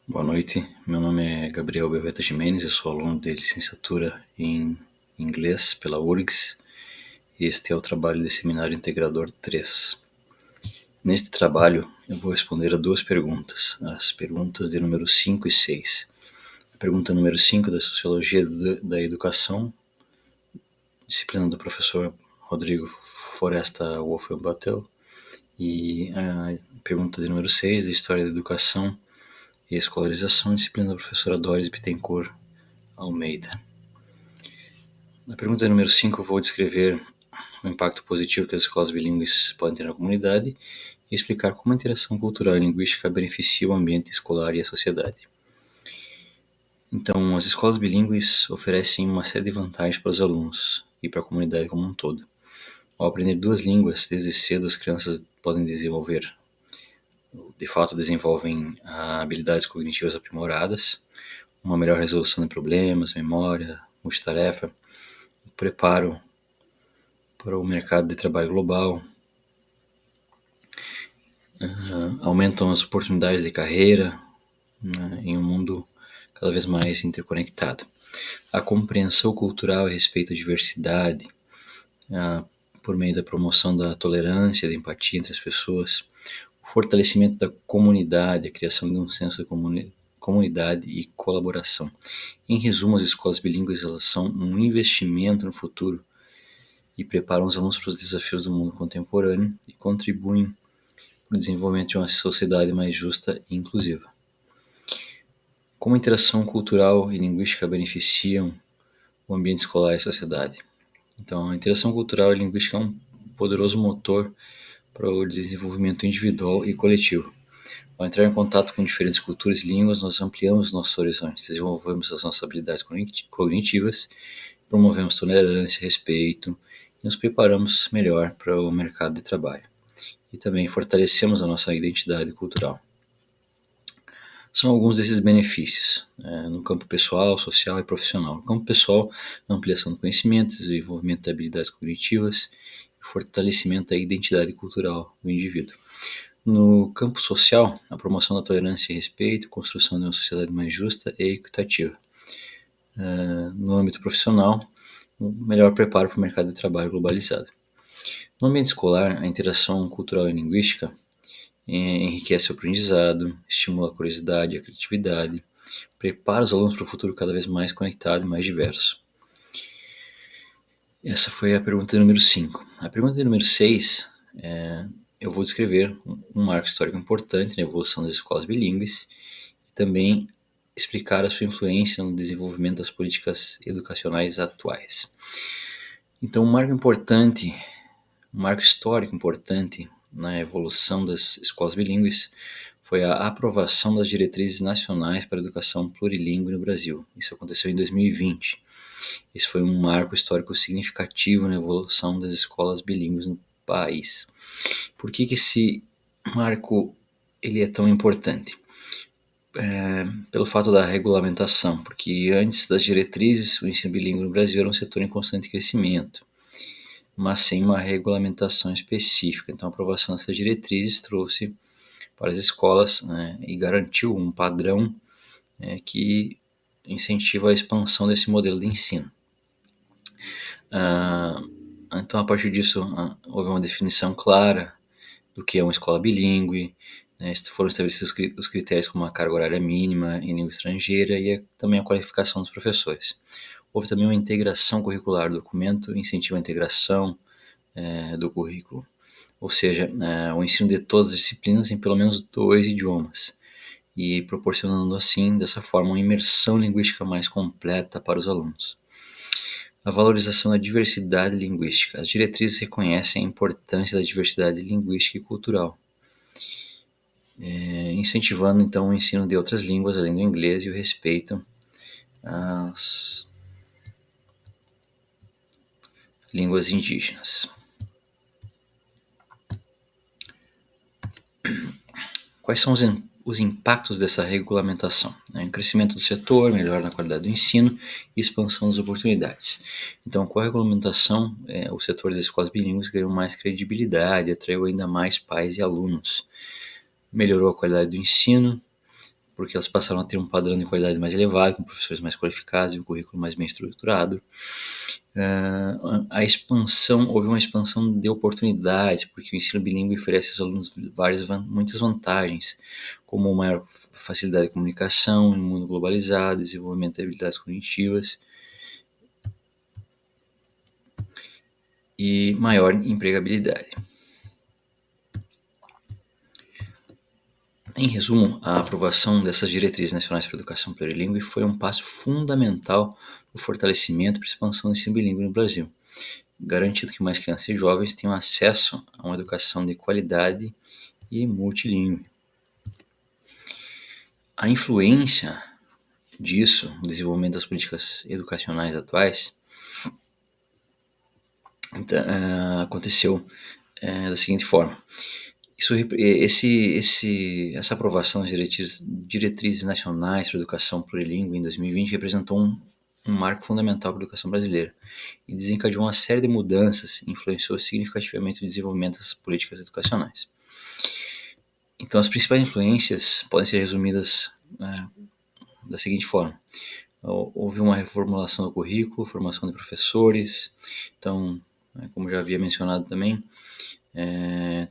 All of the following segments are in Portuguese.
Boa noite, meu nome é Gabriel Belveta Jimenez, eu sou aluno de licenciatura em inglês pela URGS e este é o trabalho de Seminário Integrador 3. Neste trabalho eu vou responder a duas perguntas, as perguntas de número 5 e 6. A pergunta número 5 da Sociologia da Educação, disciplina do professor Rodrigo Foresta Wolfenbüttel, e a pergunta de número 6, de História da Educação e Escolarização, disciplina da professora Doris Bittencourt Almeida. Na pergunta número 5, eu vou descrever o impacto positivo que as escolas bilíngues podem ter na comunidade e explicar como a interação cultural e linguística beneficia o ambiente escolar e a sociedade. Então, as escolas bilíngues oferecem uma série de vantagens para os alunos e para a comunidade como um todo. Ao aprender duas línguas, desde cedo as crianças podem desenvolver, de fato desenvolvem habilidades cognitivas aprimoradas, uma melhor resolução de problemas, memória, multitarefa, preparo para o mercado de trabalho global, aumentam as oportunidades de carreira, né, em um mundo cada vez mais interconectado. A compreensão cultural a respeito da diversidade, por meio da promoção da tolerância, da empatia entre as pessoas, o fortalecimento da comunidade, a criação de um senso de comunidade e colaboração. Em resumo, as escolas bilíngues elas são um investimento no futuro e preparam os alunos para os desafios do mundo contemporâneo e contribuem para o desenvolvimento de uma sociedade mais justa e inclusiva. Como a interação cultural e linguística beneficiam o ambiente escolar e a sociedade? Então, a interação cultural e linguística é um poderoso motor para o desenvolvimento individual e coletivo. Ao entrar em contato com diferentes culturas e línguas, nós ampliamos nossos horizontes, desenvolvemos as nossas habilidades cognitivas, promovemos tolerância, respeito e nos preparamos melhor para o mercado de trabalho. E também fortalecemos a nossa identidade cultural. São alguns desses benefícios no campo pessoal, social e profissional. No campo pessoal, ampliação do conhecimento, desenvolvimento de habilidades cognitivas e fortalecimento da identidade cultural do indivíduo. No campo social, a promoção da tolerância e respeito, construção de uma sociedade mais justa e equitativa. No âmbito profissional, o melhor preparo para o mercado de trabalho globalizado. No ambiente escolar, a interação cultural e linguística enriquece o aprendizado, estimula a curiosidade e a criatividade, prepara os alunos para o futuro cada vez mais conectado e mais diverso. Essa foi a pergunta número 5. A pergunta número 6, eu vou descrever um marco histórico importante na evolução das escolas bilíngues e também explicar a sua influência no desenvolvimento das políticas educacionais atuais. Então, um marco histórico importante na evolução das escolas bilíngues foi a aprovação das diretrizes nacionais para a educação plurilíngue no Brasil. Isso aconteceu em 2020. Esse foi um marco histórico significativo na evolução das escolas bilíngues no país. Por que esse marco ele é tão importante? Pelo fato da regulamentação, porque antes das diretrizes o ensino bilíngue no Brasil era um setor em constante crescimento, mas sem uma regulamentação específica. Então a aprovação dessas diretrizes trouxe para as escolas, né, e garantiu um padrão que incentiva a expansão desse modelo de ensino. Então a partir disso houve uma definição clara do que é uma escola bilíngue, né, foram estabelecidos os critérios como a carga horária mínima em língua estrangeira e também a qualificação dos professores. Houve também uma integração curricular do documento, incentiva a integração do currículo, ou seja, o ensino de todas as disciplinas em pelo menos 2 idiomas e proporcionando assim, dessa forma, uma imersão linguística mais completa para os alunos. A valorização da diversidade linguística. As diretrizes reconhecem a importância da diversidade linguística e cultural, incentivando então o ensino de outras línguas além do inglês e o respeito às línguas indígenas. Quais são os impactos dessa regulamentação? O crescimento do setor, melhora na qualidade do ensino e expansão das oportunidades. Então, com a regulamentação, o setor das escolas bilíngues ganhou mais credibilidade, atraiu ainda mais pais e alunos. Melhorou a qualidade do ensino, porque elas passaram a ter um padrão de qualidade mais elevado, com professores mais qualificados e um currículo mais bem estruturado. Houve uma expansão de oportunidades, porque o ensino bilíngue oferece aos alunos muitas vantagens, como maior facilidade de comunicação em um mundo globalizado, desenvolvimento de habilidades cognitivas e maior empregabilidade. Em resumo, a aprovação dessas diretrizes nacionais para a educação plurilingüe foi um passo fundamental no fortalecimento e expansão do ensino bilíngue no Brasil, garantindo que mais crianças e jovens tenham acesso a uma educação de qualidade e multilingüe. A influência disso no desenvolvimento das políticas educacionais atuais aconteceu da seguinte forma. Essa aprovação das diretrizes nacionais para a educação plurilingüe em 2020 representou um marco fundamental para a educação brasileira e desencadeou uma série de mudanças e influenciou significativamente o desenvolvimento das políticas educacionais. Então, as principais influências podem ser resumidas da seguinte forma. Houve uma reformulação do currículo, formação de professores. Então, como já havia mencionado também,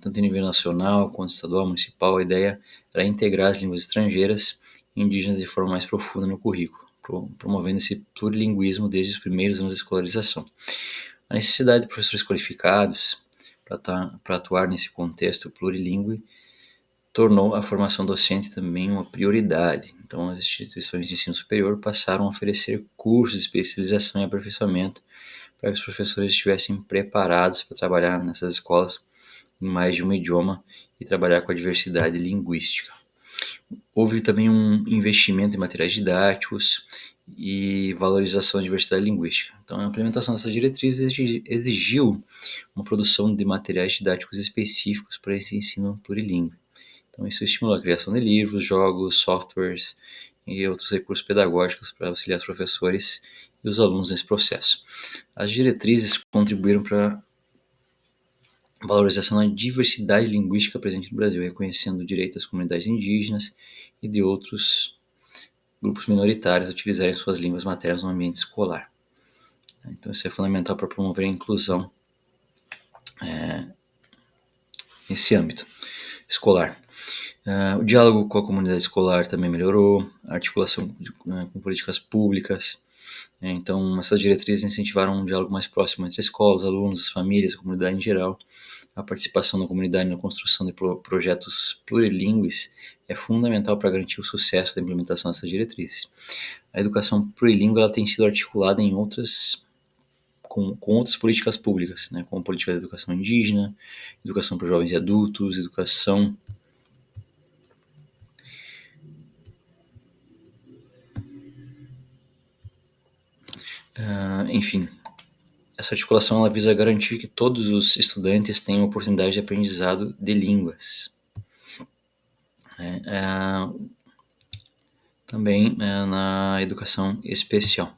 tanto em nível nacional quanto estadual, municipal, a ideia era integrar as línguas estrangeiras e indígenas de forma mais profunda no currículo, promovendo esse plurilinguismo desde os primeiros anos de escolarização. A necessidade de professores qualificados para atuar nesse contexto plurilingüe tornou a formação docente também uma prioridade. Então, as instituições de ensino superior passaram a oferecer cursos de especialização e aperfeiçoamento para que os professores estivessem preparados para trabalhar nessas escolas em mais de um idioma e trabalhar com a diversidade linguística. Houve também um investimento em materiais didáticos e valorização da diversidade linguística. Então, a implementação dessas diretrizes exigiu uma produção de materiais didáticos específicos para esse ensino plurilingüe. Então, isso estimulou a criação de livros, jogos, softwares e outros recursos pedagógicos para auxiliar os professores e os alunos nesse processo. As diretrizes contribuíram para a valorização da diversidade linguística presente no Brasil, reconhecendo o direito das comunidades indígenas e de outros grupos minoritários a utilizarem suas línguas maternas no ambiente escolar. Então, isso é fundamental para promover a inclusão nesse âmbito escolar. O diálogo com a comunidade escolar também melhorou, a articulação com políticas públicas. Então, essas diretrizes incentivaram um diálogo mais próximo entre escolas, alunos, as famílias, a comunidade em geral. A participação da comunidade na construção de projetos plurilingües é fundamental para garantir o sucesso da implementação dessas diretrizes. A educação plurilingüe ela tem sido articulada em com outras políticas públicas, né, como política de educação indígena, educação para jovens e adultos, educação enfim, essa articulação ela visa garantir que todos os estudantes tenham oportunidade de aprendizado de línguas. Também na educação especial.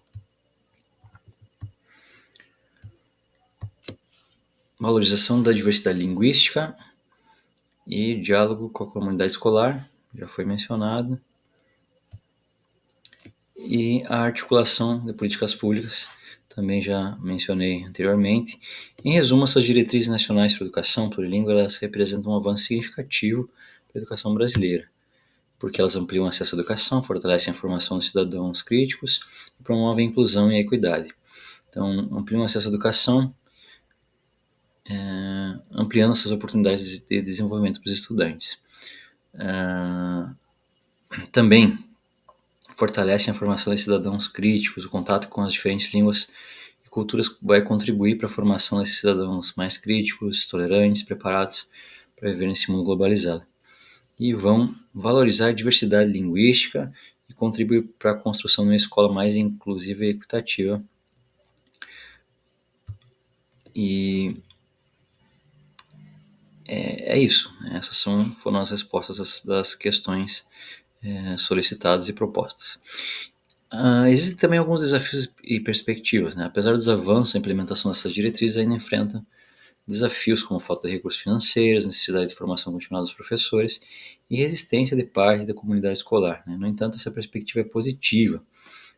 Valorização da diversidade linguística e diálogo com a comunidade escolar, já foi mencionado. E a articulação de políticas públicas, também já mencionei anteriormente. Em resumo, essas diretrizes nacionais para a educação plurilingüe, elas representam um avanço significativo para a educação brasileira, porque elas ampliam o acesso à educação, fortalecem a formação dos cidadãos críticos e promovem a inclusão e a equidade. Então, ampliam o acesso à educação, ampliando essas oportunidades de desenvolvimento para os estudantes. Também fortalecem a formação de cidadãos críticos, o contato com as diferentes línguas e culturas vai contribuir para a formação desses cidadãos mais críticos, tolerantes, preparados para viver nesse mundo globalizado. E vão valorizar a diversidade linguística e contribuir para a construção de uma escola mais inclusiva e equitativa. E é isso. Essas foram as respostas das questões solicitadas e propostas. Existem também alguns desafios e perspectivas, né? Apesar dos avanços, a implementação dessas diretrizes ainda enfrenta desafios como falta de recursos financeiros, necessidade de formação continuada dos professores e resistência de parte da comunidade escolar, né? No entanto, essa perspectiva é positiva,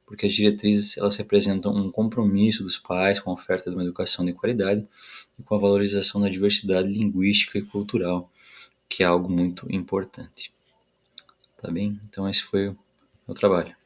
porque as diretrizes elas representam um compromisso dos pais com a oferta de uma educação de qualidade e com a valorização da diversidade linguística e cultural, que é algo muito importante. Tá bem? Então esse foi o meu trabalho.